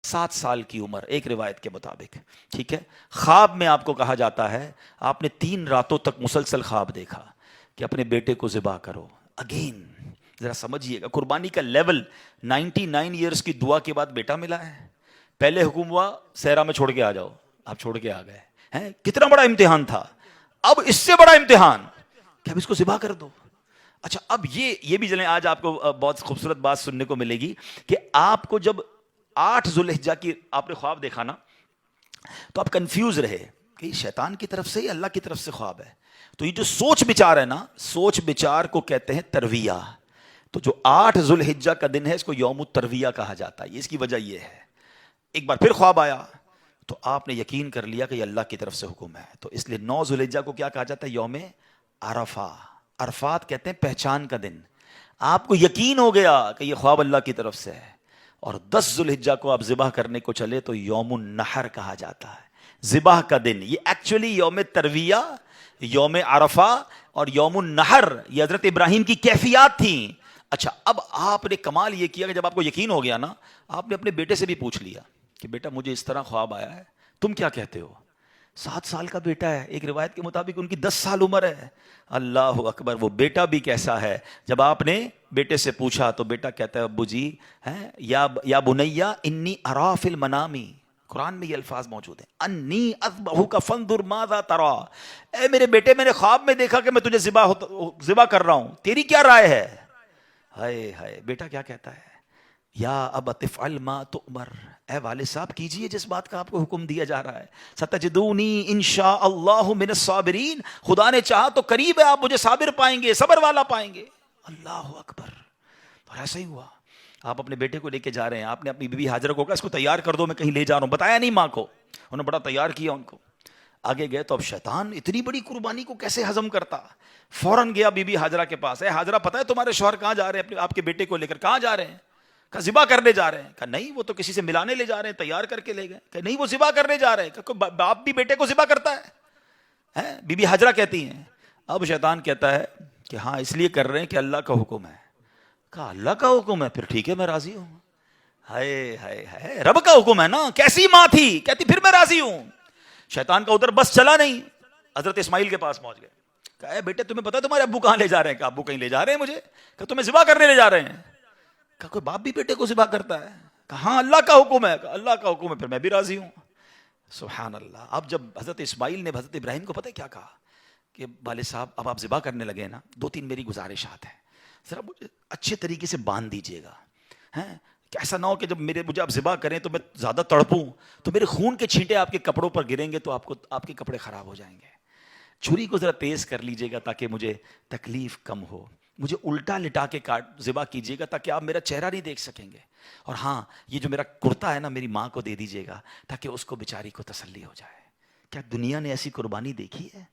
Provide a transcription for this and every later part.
7 سال کی عمر ایک روایت کے مطابق، ٹھیک ہے. خواب میں آپ کو کہا جاتا ہے آپ نے 3 راتوں تک مسلسل خواب دیکھا کہ اپنے بیٹے کو ذبح کرو. اگین ذرا سمجھیے گا قربانی کا لیول. 99 ایئرس کی دعا کے بعد بیٹا ملا ہے. پہلے حکم ہوا صحرا میں چھوڑ کے آ جاؤ، آپ چھوڑ کے آ گئے ہیں. کتنا بڑا امتحان تھا. اب اس سے بڑا امتحان کہ اب اس کو ذبح کر دو. اچھا اب یہ بھی چلیں، آج آپ کو بہت خوبصورت بات سننے کو ملے گی کہ آپ کو جب 8 ذوالحجہ کی آپ نے خواب دیکھا نا تو آپ کنفیوز رہے کہ یہ شیطان کی طرف سے یا اللہ کی طرف سے خواب ہے. تو یہ جو سوچ بچار ہے نا، سوچ بچار کو کہتے ہیں ترویہ. تو جو 8 ذوالحجہ کا دن ہے اس کو یوم الترویہ کہا جاتا ہے. اس کی وجہ یہ ہے ایک بار پھر خواب آیا تو آپ نے یقین کر لیا کہ یہ اللہ کی طرف سے حکم ہے. تو اس لیے 9 ذوالحجہ کو کیا کہا جاتا ہے؟ یوم عرفہ. عرفات کہتے ہیں پہچان کا دن. آپ کو یقین ہو گیا کہ یہ خواب اللہ کی طرف سے ہے. اور 10 ذوالحجہ کو آپ ذبح کرنے کو چلے تو یوم النحر کہا جاتا ہے، ذبح کا دن. یہ ایکچولی یوم ترویہ، یوم عرفہ اور یوم النحر یہ حضرت ابراہیم کی کیفیات تھیں. اچھا اب آپ نے کمال یہ کیا کہ جب آپ کو یقین ہو گیا نا، آپ نے اپنے بیٹے سے بھی پوچھ لیا کہ بیٹا مجھے اس طرح خواب آیا ہے، تم کیا کہتے ہو؟ 7 سال کا بیٹا ہے، ایک روایت کے مطابق ان کی 10 سال عمر ہے. اللہ اکبر. وہ بیٹا بھی کیسا ہے. جب آپ نے بیٹے سے پوچھا تو بیٹا کہتا ہے ابو جی یا بنیا انی ارا فی المنامی. قرآن میں یہ الفاظ موجود ہیں، انی اذبحک فانظر ماذا ترا. اے میرے بیٹے میں نے خواب میں دیکھا کہ میں تجھے ذبح کر رہا ہوں، تیری کیا رائے ہے؟ ہائے ہائے. بیٹا کیا کہتا ہے؟ یا ابت افعل ما تؤمر. اے والد صاحب کیجئے جس بات کا آپ کو حکم دیا جا رہا ہے. ستجدونی انشاء اللہ من الصابرین. خدا نے چاہا تو قریب ہے آپ مجھے صابر پائیں گے، صبر والا پائیں گے. اللہ اکبر. اور ایسا ہی ہوا. آپ اپنے بیٹے کو لے کے جا رہے ہیں، آپ نے اپنی بیوی ہاجرہ کو کہا اس کو تیار کر دو میں کہیں لے جا رہا ہوں. بتایا نہیں ماں کو، انہوں نے بڑا تیار کیا ان کو. آگے گئے تو اب شیطان اتنی بڑی قربانی کو کیسے ہضم کرتا. فوراً گیا بی بی ہاجرہ کے پاس. اے ہاجرہ پتہ ہے تمہارے شوہر کہاں جا رہے ہیں آپ کے بیٹے کو لے کر؟ کہاں جا رہے ہیں؟ کہا ذبح کرنے جا رہے ہیں. کہا نہیں وہ تو کسی سے ملانے لے جا رہے ہیں، تیار کر کے لے گئے. کہ نہیں وہ ذبح کرنے جا رہے ہیں. کہ باپ بھی بیٹے کو ذبح کرتا ہے؟ بی بی ہاجرہ کہتی ہیں. اب شیطان کہتا ہے کہ ہاں اس لیے کر رہے ہیں کہ اللہ کا حکم ہے. کہا اللہ کا حکم ہے؟ پھر ٹھیک ہے میں راضی ہوں. ہائے ہائے ہائے. رب کا حکم ہے نا. کیسی ماں تھی، کہتی پھر میں راضی ہوں. شیطان کا ادھر بس چلا نہیں، حضرت اسماعیل کے پاس پہنچ گئے. کہا اے بیٹے تمہیں پتا تمہارے ابو کہاں لے جا رہے ہیں؟ کہا ابو کہیں لے جا رہے ہیں مجھے. کہا تمہیں ذبح کرنے لے جا رہے ہیں؟ کہا کوئی باپ بھی بیٹے کو ذبح کرتا ہے؟ کہا ہاں اللہ کا حکم ہے. کہا اللہ کا حکم ہے پھر میں بھی راضی ہوں. سبحان اللہ. اب جب حضرت اسماعیل نے حضرت ابراہیم کو پتہ کیا کہا کہ والد صاحب اب آپ ذبح کرنے لگے نا، 2-3 میری گزارشات ہیں، ذرا مجھے اچھے طریقے سے باندھ دیجیے گا. کہ ایسا نہ ہو کہ جب مجھے آپ ذبح کریں تو میں زیادہ تڑپوں تو میرے خون کے چھینٹے آپ کے کپڑوں پر گریں گے تو آپ کے کپڑے خراب ہو جائیں گے. چھری کو ذرا تیز کر لیجیے گا تاکہ مجھے تکلیف کم ہو. مجھے الٹا لٹا کے ذبح کیجیے گا تاکہ آپ میرا چہرہ نہیں دیکھ سکیں گے. اور ہاں یہ جو میرا کرتا ہے نا میری ماں کو دے دیجیے گا تاکہ اس کو بیچاری کو تسلی ہو جائے. کیا دنیا نے ایسی قربانی دیکھی ہے؟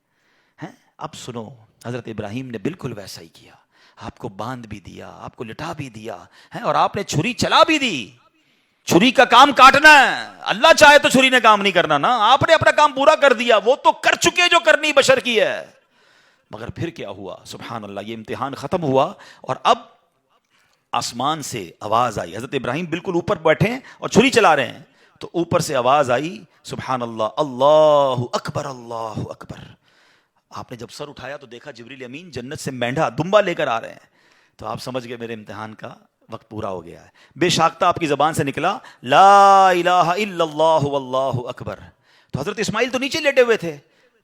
اب سنو حضرت ابراہیم نے بالکل ویسا ہی کیا. آپ کو باندھ بھی دیا، آپ کو لٹا بھی دیا اور آپ نے چھری چلا بھی دی. چھری کا کام کاٹنا ہے، اللہ چاہے تو چھری نے کام نہیں کرنا نا. آپ نے اپنا کام پورا کر دیا، وہ تو کر چکے جو کرنی بشر کی ہے. مگر پھر کیا ہوا؟ سبحان اللہ. یہ امتحان ختم ہوا اور اب آسمان سے آواز آئی. حضرت ابراہیم بالکل اوپر بیٹھے ہیں اور چھری چلا رہے ہیں تو اوپر سے آواز آئی سبحان اللہ، اللہ اکبر اللہ اکبر. آپ نے جب سر اٹھایا تو دیکھا جبریل امین جنت سے مینڈھا دمبا لے کر آ رہے ہیں. تو آپ سمجھ گئے میرے امتحان کا وقت پورا ہو گیا ہے. بے شاختہ آپ کی زبان سے نکلا لا الہ الا اللہ واللہ اکبر. تو حضرت اسماعیل تو نیچے لیٹے ہوئے تھے،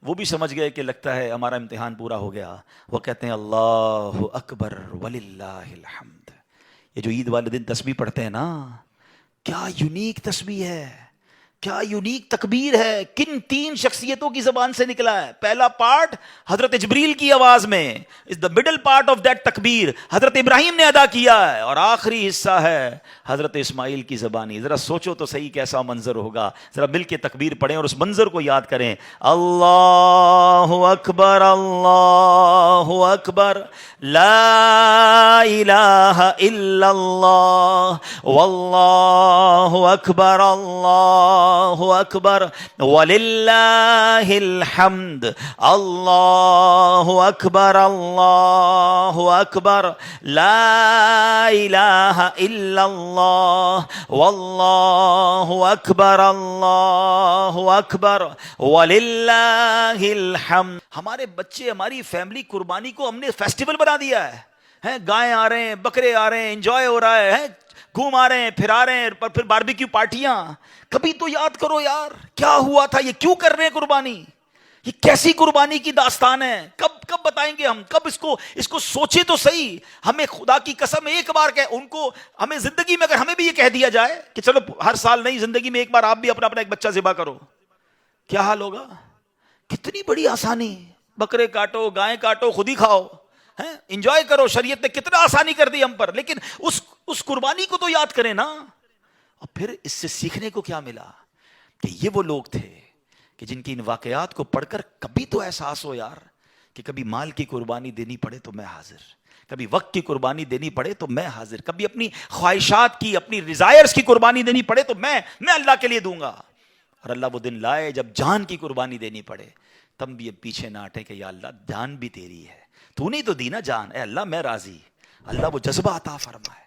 وہ بھی سمجھ گئے کہ لگتا ہے ہمارا امتحان پورا ہو گیا. وہ کہتے ہیں اللہ اکبر وللہ الحمد. یہ جو عید والے دن تسبیح پڑھتے ہیں نا، کیا یونیک تسبیح ہے، کیا یونیک تکبیر ہے. کن 3 شخصیتوں کی زبان سے نکلا ہے؟ پہلا پارٹ حضرت جبریل کی آواز میں is the middle part of that تکبیر حضرت ابراہیم نے ادا کیا ہے، اور آخری حصہ ہے حضرت اسماعیل کی زبانی. ذرا سوچو تو صحیح کیسا منظر ہوگا. ذرا مل کے تکبیر پڑھیں اور اس منظر کو یاد کریں. اللہ اکبر اللہ اکبر لا الہ الا اللہ واللہ اکبر اللہ اللہ اکبر وللہ الحمد اللہ اکبر اللہ اکبر لا الہ الا اللہ واللہ اکبر اللہ اکبر وللہ الحمد. ہمارے بچے ہماری فیملی قربانی کو ہم نے فیسٹیول بنا دیا ہے. گائے آ رہے ہیں, بکرے آ رہے ہیں, انجوائے ہو رہا ہے, گھوم آ رہے ہیں, پھر آ رہے ہیں, پھر باربیکیو پارٹیاں. کبھی تو یاد کرو یار کیا ہوا تھا, یہ کیوں کر رہے ہیں قربانی, یہ کیسی قربانی کی داستان ہے. کب بتائیں گے ہم, کب اس کو سوچے تو صحیح. ہمیں خدا کی قسم ایک بار ان کو ہمیں زندگی میں اگر ہمیں بھی یہ کہہ دیا جائے کہ چلو ہر سال نہیں, زندگی میں ایک بار آپ بھی اپنا ایک بچہ ذبح کرو, کیا حال ہوگا. کتنی بڑی آسانی, بکرے کاٹو, گائیں کاٹو, خود ہی کھاؤ, انجوائے کرو. شریعت نے کتنا آسانی کر دی ہم پر, لیکن اس قربانی کو تو یاد کریں نا. اور پھر اس سے سیکھنے کو کیا ملا کہ یہ وہ لوگ تھے کہ جن کی ان واقعات کو پڑھ کر کبھی تو احساس ہو یار کہ کبھی مال کی قربانی دینی پڑے تو میں حاضر, کبھی وقت کی قربانی دینی پڑے تو میں حاضر, کبھی اپنی خواہشات کی, اپنی ڈیزائرز کی قربانی دینی پڑے تو میں اللہ کے لیے دوں گا. اور اللہ وہ دن لائے جب جان کی قربانی دینی پڑے, تم بھی پیچھے نہ ہٹے کہ یا اللہ جان بھی تیری ہے, تو نہیں تو دی نا جان, اے اللہ میں راضی. اللہ وہ جذبہ عطا فرمائے.